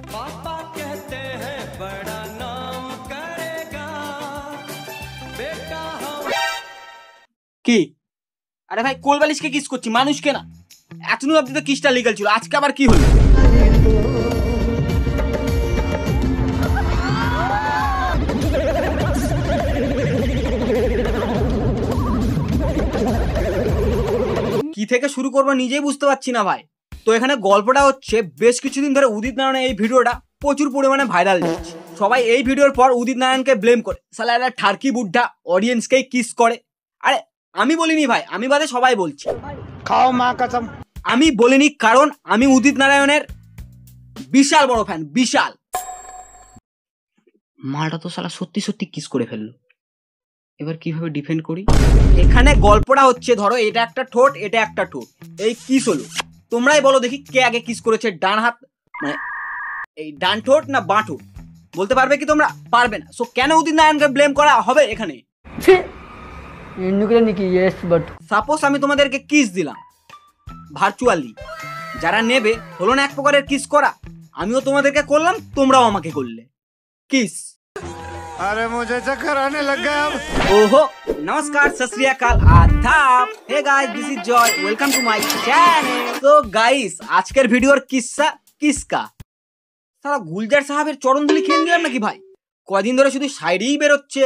पापा कहते हैं बड़ा नाम करेगा बेटा हम কি আরে ভাই কোলবালিশকে কিস করছি মানুষকে না এতদিন অবধি তো কিসটা লিগ্যাল ছিল আজকে আবার কি হলো কি থেকে শুরু করব নিজেই বুঝতে পারছি না ভাই তো এখানে গল্পটা হচ্ছে বেশ কিছুদিন ধরে উদিত নারায়ণের এই ভিডিওটা প্রচুর পরিমাণে ভাইরাল হচ্ছে সবাই এই ভিডিওর পর উদিত নারায়ণকে ব্লেম করে শালা এরা ঠারকি বুড্ঢা অডিয়েন্সকেই কিস করে আরে আমি বলিনি ভাই আমি বাদে সবাই বলছে খাও মা কসম আমি বলিনি কারণ আমি উদিত নারায়ণের বিশাল বড় ফ্যান বিশাল মালটা তো শালা সত্যি সত্যি কিস করে ফেললো এবার কিভাবে ডিফেন্ড করি এখানে গল্পটা হচ্ছে ধরো এটা একটা ঠোঁট এটা একটা ঠোঁট এই কিস হলো তোমরাই বলো দেখি কে আগে কিস করেছে ডান হাত মানে এই ডান ঠোঁট না বাঁ ঠোঁট বলতে পারবে কি তোমরা পারবে না সো কেন উদিত নারায়ণকে ব্লেম করা হবে এখানে সাপোজ আমি তোমাদেরকে কিস দিলাম ভার্চুয়ালি যারা নেবে হলো না এক প্রকারের কিস করা আমিও তোমাদেরকে করলাম তোমরাও আমাকে করলে কিস अरे मुझे चक्कर आने लग गया अब ओहो नमस्कार सत श्री अकाल आदाब hey guys this is Joy welcome to my channel तो गाइस আজকের ভিডিওর কিসসা কিসকা সারা গুলজার সাহেবের চরণধুলি খেয়ে নিলাম নাকি ভাই কয়দিন ধরে শুধু সাইডেই বের হচ্ছে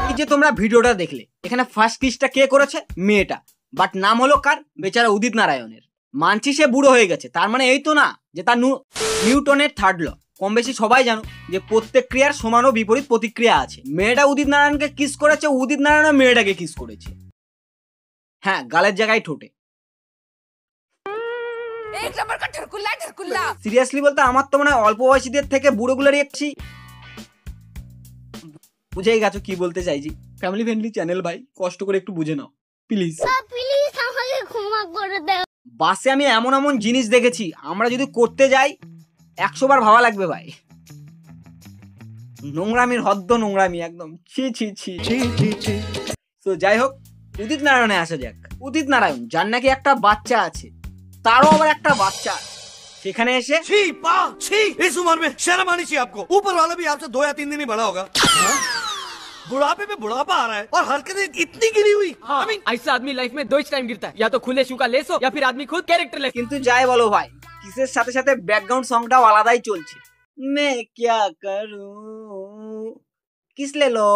এই যে তোমরা ভিডিওটা দেখলে এখানে ফার্স্ট কিসটা কে করেছে মেয়েটা বাট নাম হলো কার বেচারা উদিত নারায়ণের মানছি সে বুড়ো হয়ে গেছে তার মানে এই তো না যে তার নিউটনের থার্ড ল কম বেশি সবাই জানো যে প্রত্যেক ক্রিয়ার সমান ও বিপরীত প্রতিক্রিয়া আছে মেয়েটা উদিত নারায়ণকে কিস করেছে উদিত নারায়ণ মেয়েটাকে কিস করেছে হ্যাঁ গালের জায়গায় ঠোঁটে এক নম্বর কা ঠরকুল্লা ঠরকুল্লা সিরিয়াসলি বলতে আমার তো মনে হয় অল্প বয়সীদের থেকে বুড়োগুলোরই একছি বুঝেই গেছো কি বলতে চাইছি ফ্যামিলি ফ্রেন্ডলি চ্যানেল ভাই কষ্ট করে একটু বুঝে নাও প্লিজ প্লিজ আমাকে ক্ষমা করে দাও বাসে আমি এমন এমন জিনিস দেখেছি আমরা যদি করতে যাই 100 বার ভাবা লাগবে ভাই নোংরামির হদ্দ নোংরামি একদম ছি ছি ছি তো যাই হোক উদিত নারায়ণে আসা যাক উদিত নারায়ণ যার নাকি একটা বাচ্চা আছে তারও আবার একটা বাচ্চা আছে সেখানে এসে छी पा छी इस उम्र में शर्म आनी चाहिए आपको ऊपर वाला भी आपसे 2 या 3 दिन ही बड़ा होगा बुढ़ापे में बुढ़ापा आ रहा है और हरकतें इतनी गिरी हुई हाँ, ऐसा आदमी लाइफ में 2 टाइम गिरता है या तो खुले शू का लेस हो या फिर आदमी खुद कैरेक्टर लेस কিন্তু যাই বলো ভাই কিসের সাথে সাথে ব্যাকগ্রাউন্ড সংটাও আলাদাই চলছে मैं क्या करूं किस ले लो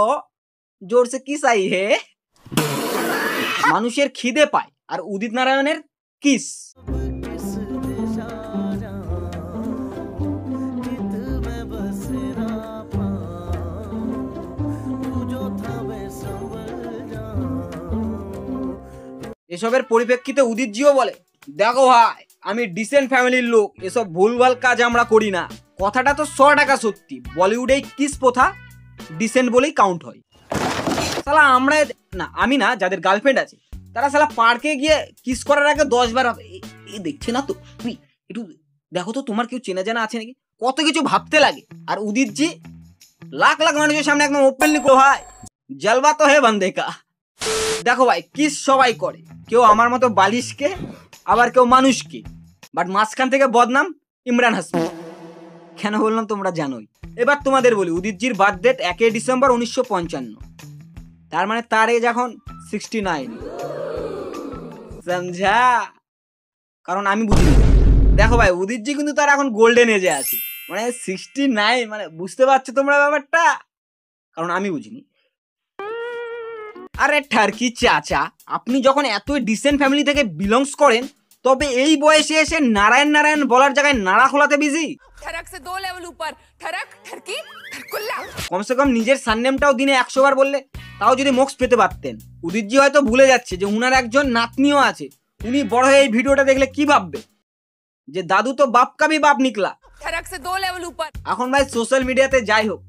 जोर से किस आई है মানুষের খিদে পায় আর উদিত নারায়ণের কিস এসবের পরিপ্রেক্ষিতে উদিতজিও বলে দেখো ভাই আমি ডিসেন্ট ফ্যামিলির লোক এসব ভুলভাল কাজ আমরা করি না কথাটা তো 100 টাকা সত্যি বলিউডে কিস প্রথা ডিসেন্ট বলেই কাউন্ট হয় শালা আমরা না আমি না যাদের গার্লফ্রেন্ড আছে তারা শালা পার্কে গিয়ে কিস করার আগে 10 বার এই দেখছে না তো তুমি একটু দেখো তো তোমার কেউ চেনা জানা আছে নাকি কত কিছু ভাবতে লাগে আর উদিতজি লাখ লাখ মানুষের সামনে একদম ওপেনলি কো ভাই জলবা তো হে বন্দে কা দেখো ভাই কিস সবাই করে কেউ আমার মতো বালিশকে আবার কেউ মানুষকে বাট মাঝখান থেকে বদনাম ইমরান হাসমি কেন বললাম তোমরা জানোই এবার তোমাদের বলি উদিতজির বার্থডে 1 ডিসেম্বর 1955 তার মানে তার এজ এখন 69 সমঝা কারণ আমি বুঝিনি দেখো ভাই উদিতজি কিন্তু তার এখন গোল্ডেন এজে আছে মানে 69 মানে বুঝতে পারছো তোমরা ব্যাপারটা কারণ আমি বুঝিনি আরে ঠারকি চাচা আপনি যখন এতই ডিসেন্ট ফ্যামিলি থেকে বিলংস করেন তবে এই বয়সে এসে নারায়ণ নারায়ণ বলার জায়গায় নাড়া খোলাতে বিজি ठरक से 2 लेवल ऊपर ठरक ठरकी ठरकुल्ला কমসে কম নিজের সারনেমটাও দিনে 100 বার বললে তাও যদি মোক্স পেতে পারতেন উদিতজি হয়তো ভুলে যাচ্ছে যে উনার একজন নাতনিও আছে উনি বড় হয়ে এই ভিডিওটা দেখলে কি ভাববে যে দাদু তো বাপ কা ভি বাপ নিকলা ठरक से 2 लेवल ऊपर এখন ভাই সোশ্যাল মিডিয়াতে যাই হোক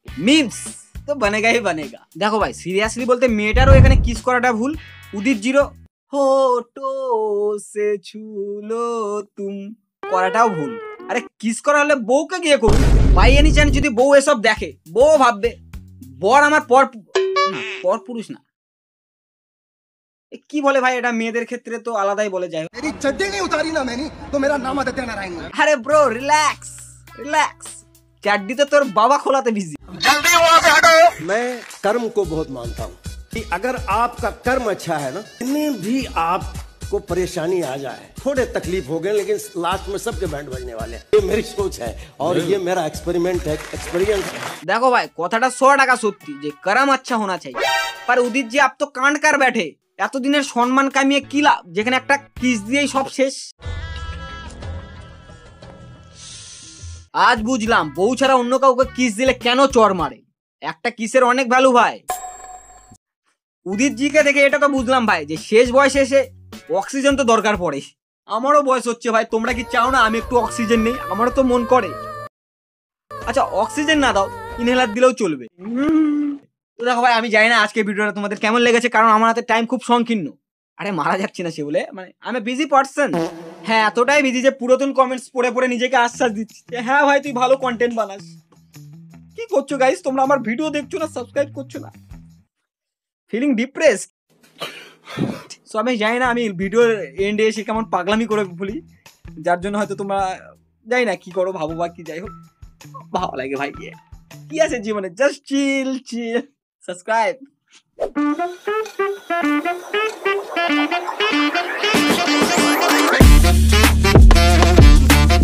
মিমস তো बनेगा ही बनेगा দেখো ভাই সিরিয়াসলি বলতে মেয়েটারও এখানে কিস করাটা ভুল উদিত জিরো হোটো সে ছুলো তুম করাটাও ভুল আরে কিস করা হলে বউকে গিয়ে করুন বাই এনি চান্স যদি বউ এসব দেখে বউ ভাববে বর আমার পর পুরুষ না কি বলে ভাই, এটা মেয়েদের ক্ষেত্রে তো আলাদাই বলে যায়। मेरी चड्डी नहीं उतारी ना मैंने तो मेरा नाम आदित्य नारायण है। আরে ব্রো রিল্যাক্স রিল্যাক্স, চাড্ডিতে তোর বাবা খোলাতে বিজি। मैं कर्म को बहुत मानता हूँ कि अगर आपका कर्म अच्छा है ना, इतनी भी आपको परेशानी आ जाए, थोड़े तकलीफ हो गए, लेकिन लास्ट में सबके बैंड बजने वाले हैं। ये मेरी सोच है और ये मेरा एक्सपेरिमेंट है, एक्सपीरियंस है। দেখো ভাই, কথাটা 100% সত্যি যে করম আচ্ছা হোনা চাই। पर উদিত জি, আপ তো কাঁড কার बैठे, এতদিনের সম্মান কামিয়ে কি লাভ যেখানে একটা কিস দিয়েই সব শেষ। আজ বুঝলাম বউ ছাড়া অন্য কাউকে কিস দিলে কেন চর মারে। একটা কিসের অনেক ভ্যালু ভাই। উদিত জিকে দেখে এটা তো বুঝলাম ভাই যে শেষ বয়সে এসে অক্সিজেন তো দরকার পড়ে। আমারও বয়স হচ্ছে ভাই, তোমরা কি চাও না আমি একটু অক্সিজেন নেই? আমারও তো মন করে। আচ্ছা অক্সিজেন না দাও, ইনহেলার দিলেও চলবে। তো দেখো ভাই, আমি জানি না আজকে ভিডিওটা তোমাদের কেমন লেগেছে, কারণ আমার হাতে টাইম খুব সংকীর্ণ। আরে মারা যাচ্ছি না সে বলে, মানে আমি বিজি পার্সন। হ্যাঁ, এতটাই বিজি যে পুরাতন কমেন্টস পড়ে পড়ে নিজেকে আশ্বাস দিচ্ছি যে হ্যাঁ ভাই তুই ভালো কন্টেন্ট বানাস। কি করছো গাইস তোমরা? আমার ভিডিও দেখছো না, সাবস্ক্রাইব করছো না? Feeling depressed. সো আমি জানি না আমি ভিডিওর এন্ডে এসে কেমন পাগলামি করে বলি, যার জন্য হয়তো তোমরা জানি না কি করো, ভাবো বা কি, যাই হোক ভালো লাগে ভাই। কি আছে জীবনে, জাস্ট চিল চিল। সাবস্ক্রাইব।